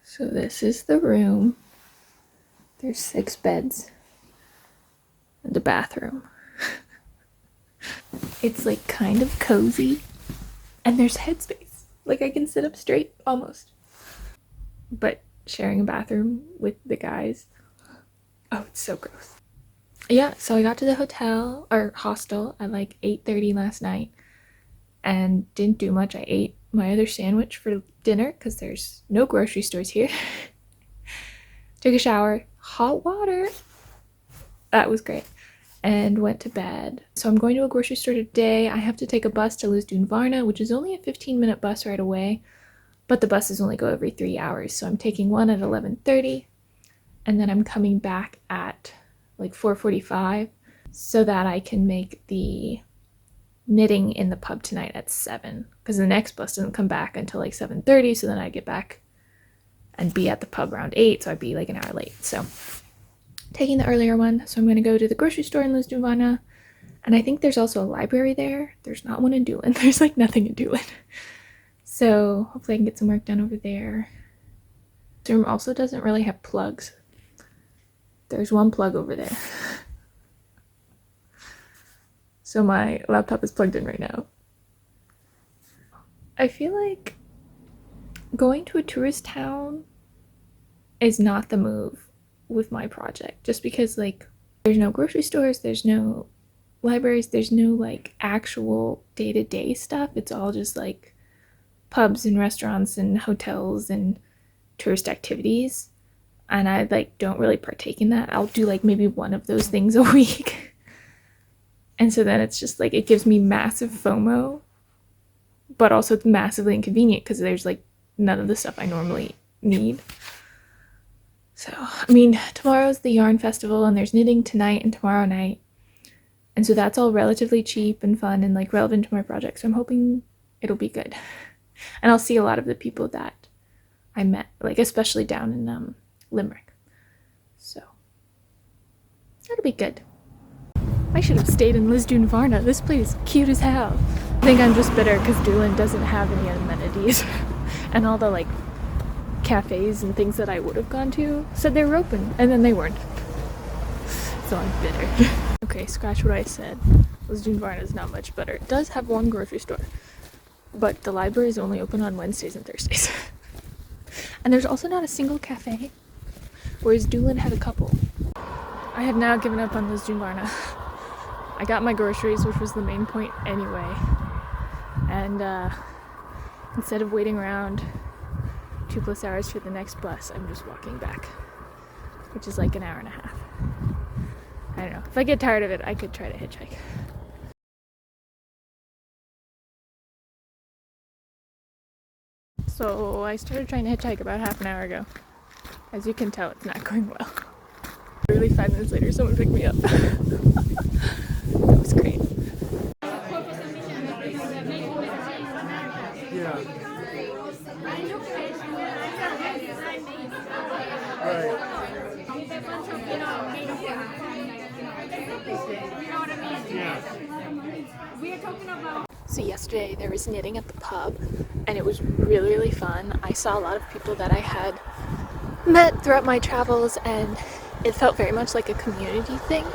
So this is the room. There's 6 beds and a bathroom. It's like kind of cozy, and there's headspace. Like I can sit up straight almost. But sharing a bathroom with the guys, oh, it's so gross. Yeah, so I got to the hotel or hostel at like 8:30 last night and didn't do much. I ate my other sandwich for dinner because there's no grocery stores here. Took a shower, hot water. That was great. And went to bed. So I'm going to a grocery store today. I have to take a bus to Lisdoonvarna, which is only a 15-minute bus ride away, but the buses only go every 3 hours. So I'm taking one at 11:30, and then I'm coming back at like 4:45 so that I can make the knitting in the pub tonight at 7, because the next bus doesn't come back until like 7:30, so then I get back and be at the pub around 8, so I'd be like an hour late. So taking the earlier one. So I'm going to go to the grocery store in Lisdoonvarna, and I think there's also a library there. There's not one in Doolin. There's like nothing in Doolin. So hopefully I can get some work done over there. This room also doesn't really have plugs. There's one plug over there. So my laptop is plugged in right now. I feel like going to a tourist town is not the move with my project, just because like there's no grocery stores, there's no libraries, there's no like actual day-to-day stuff. It's all just like pubs and restaurants and hotels and tourist activities, and I like don't really partake in that. I'll do like maybe one of those things a week. And so then it's just like it gives me massive FOMO, but also it's massively inconvenient because there's like none of the stuff I normally need. So, I mean, tomorrow's the yarn festival and there's knitting tonight and tomorrow night. And so that's all relatively cheap and fun and like relevant to my project. So I'm hoping it'll be good. And I'll see a lot of the people that I met, like especially down in Limerick. So that'll be good. I should have stayed in Lisdoonvarna. This place is cute as hell. I think I'm just bitter because Doolin doesn't have any amenities. And all the like cafes and things that I would have gone to said they were open, and then they weren't. So I'm bitter. Okay, scratch what I said. Lisdoonvarna is not much better. It does have one grocery store, but the library is only open on Wednesdays and Thursdays. And there's also not a single cafe, whereas Doolin had a couple. I have now given up on Lisdoonvarna. I got my groceries, which was the main point anyway, and instead of waiting around 2+ hours for the next bus, I'm just walking back, which is like an hour and a half. I don't know. If I get tired of it, I could try to hitchhike. So I started trying to hitchhike about half an hour ago. As you can tell, it's not going well. Literally 5 minutes later, someone picked me up. That was great. So yesterday there was knitting at the pub, and it was really fun. I saw a lot of people that I had met throughout my travels, and it felt very much like a community thing.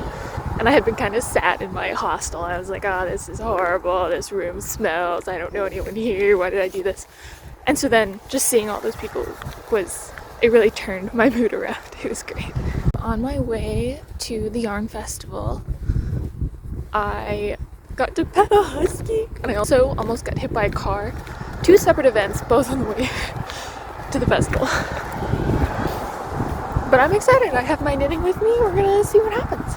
And I had been kind of sad in my hostel. I was like, oh, this is horrible. This room smells. I don't know anyone here. Why did I do this? And so then just seeing all those people it really turned my mood around. It was great. On my way to the yarn festival, I got to pet a husky, and I also almost got hit by a car. 2 separate events, both on the way to the festival. But I'm excited. I have my knitting with me. We're gonna see what happens.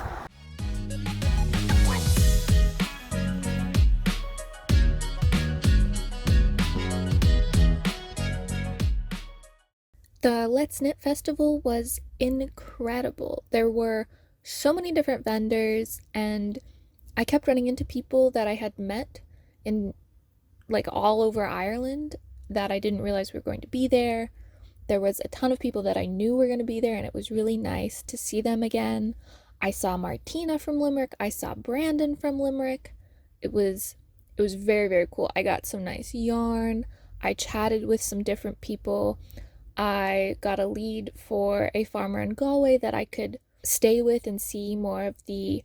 The Let's Knit Festival was incredible. There were so many different vendors, and I kept running into people that I had met in like all over Ireland that I didn't realize were going to be there. There was a ton of people that I knew were going to be there, and it was really nice to see them again. I saw Martina from Limerick. I saw Brandon from Limerick. It was very, very cool. I got some nice yarn. I chatted with some different people. I got a lead for a farmer in Galway that I could stay with and see more of the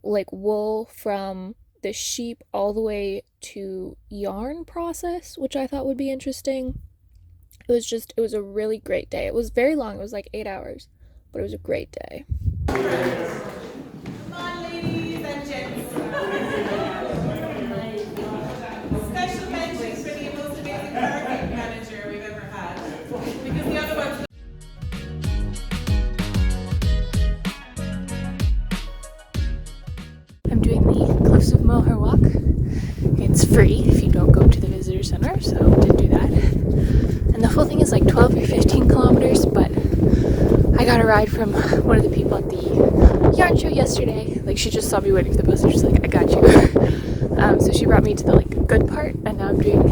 like wool from the sheep all the way to yarn process, which I thought would be interesting. It was a really great day. It was very long. It was like 8 hours, but it was a great day. Come on, ladies and gents. Special mention for the most amazing market manager we've ever had. Because the other ones. I'm doing the Cliffs of Moher walk. It's free if you don't go to the visitor center, so didn't do that. And the full thing is like 12 or 15 kilometers, but I got a ride from one of the people at the yarn show yesterday. Like, she just saw me waiting for the bus and she's like, I got you. So she brought me to the like good part, and now I'm doing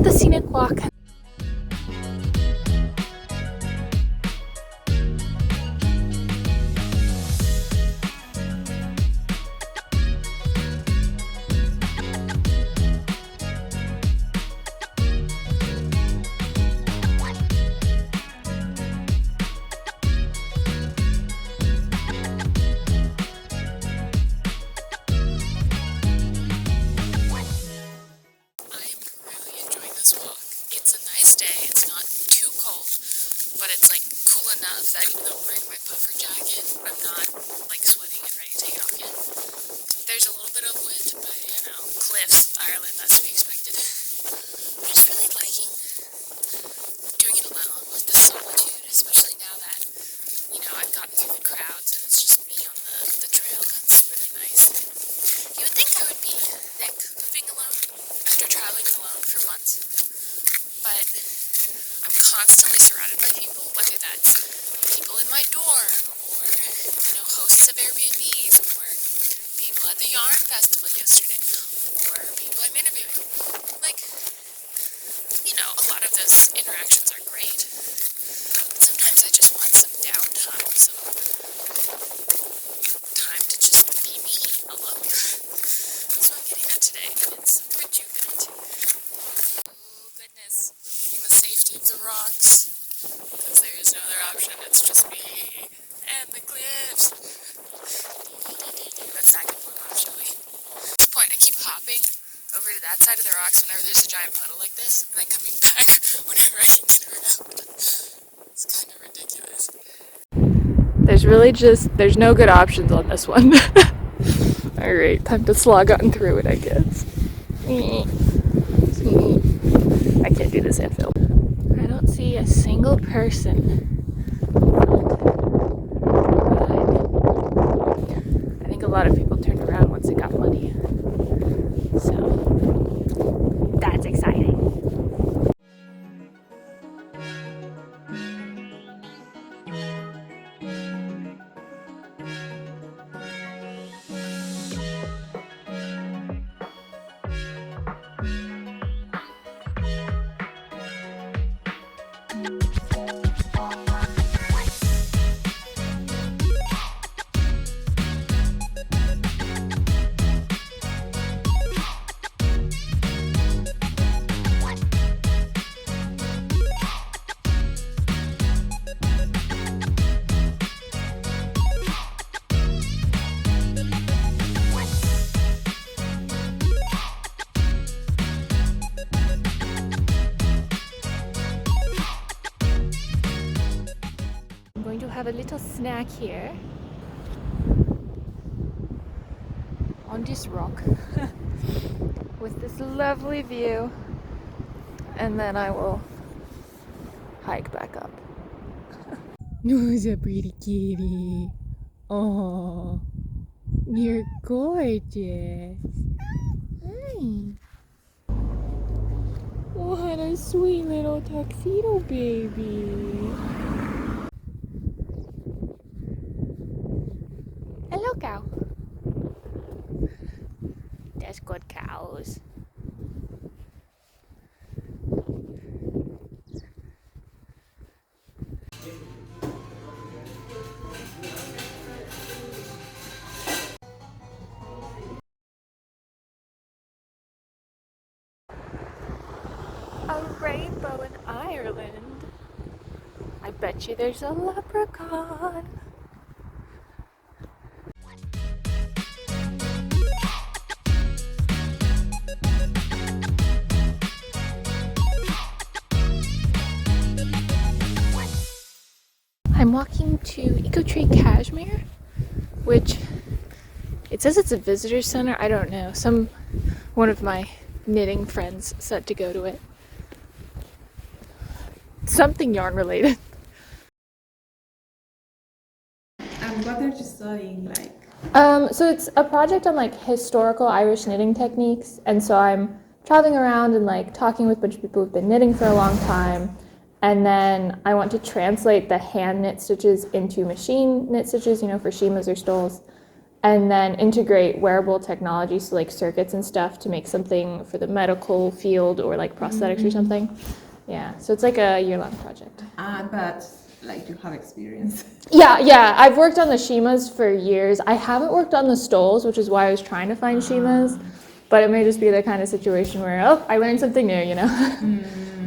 the scenic walk. But it's like cool enough that even though I'm wearing my puffer jacket, I'm not like sweating and ready to take it off yet. There's a little bit of wind, but you know, cliffs, Ireland, that's to be expected. I'm just really liking doing it alone, like the solitude, especially now that, you know, I've gotten through the crowds and it's just me on the trail. It's really nice. You would think I would be sick of being alone after traveling alone for months, but I'm constantly surrounded by people, whether that's people in my dorm, or, you know, hosts of Airbnbs, or people at the yarn festival yesterday, or people I'm interviewing. Like, you know, a lot of those interactions are great. But sometimes I just want some downtime, some time to just be me alone. So I'm getting that today, and it's rejuvenating. Oh goodness, leaving the safety of the rocks, because there is no other option. It's just me and the cliffs. Let's back up a little, shall we? At this point, I keep hopping over to that side of the rocks whenever there's a giant puddle like this, and then coming back whenever I can get around. It's kind of ridiculous. There's no good options on this one. Alright, time to slog on through it, I guess. I can't do this and film. I don't see a single person. I think a lot of people turned around once it got muddy. So, that's exciting. I'm going to have a little snack here on this rock with this lovely view, and then I will hike back up. Who's a pretty kitty? Oh, you're gorgeous. Hi. What a sweet little tuxedo baby. Hello, cow. That's good cows. rainbow in Ireland. I bet you there's a leprechaun. I'm walking to Eco-Tree Cashmere, which it says it's a visitor center. I don't know. One of my knitting friends said to go to it. Something yarn related. And what are you studying like? So it's a project on like historical Irish knitting techniques, and so I'm traveling around and like talking with a bunch of people who've been knitting for a long time, and then I want to translate the hand knit stitches into machine knit stitches, for shimas or stoles, and then integrate wearable technology, so like circuits and stuff, to make something for the medical field or like prosthetics or something. Yeah, so it's like a year-long project. But like you have experience. Yeah, I've worked on the shimas for years. I haven't worked on the stoles, which is why I was trying to find shimas, but it may just be the kind of situation where, I learned something new,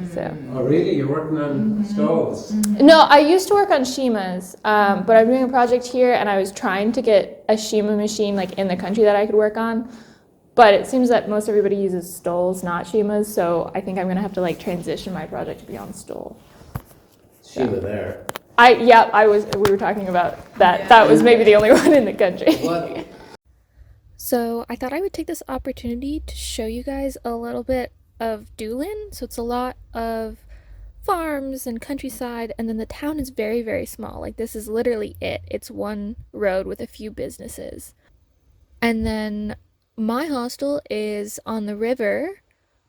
So. Oh, really? You're working on stoves? No, I used to work on shimas, but I'm doing a project here, and I was trying to get a shima machine like in the country that I could work on, but it seems that most everybody uses stoles, not shimas, so I think I'm gonna have to like transition my project to be on stole. Sheila there. We were talking about that. Yeah. That was maybe the only one in the country. What? So I thought I would take this opportunity to show you guys a little bit of Doolin. So it's a lot of farms and countryside, and then the town is very, very small. Like, this is literally it. It's one road with a few businesses. And then my hostel is on the river,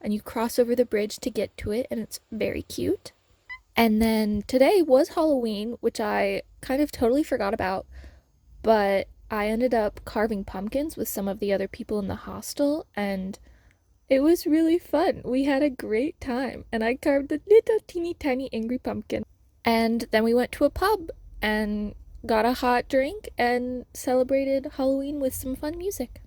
and you cross over the bridge to get to it, and it's very cute. And then today was Halloween, which I kind of totally forgot about, but I ended up carving pumpkins with some of the other people in the hostel, and it was really fun. We had a great time, and I carved a little teeny tiny angry pumpkin. And then we went to a pub and got a hot drink and celebrated Halloween with some fun music.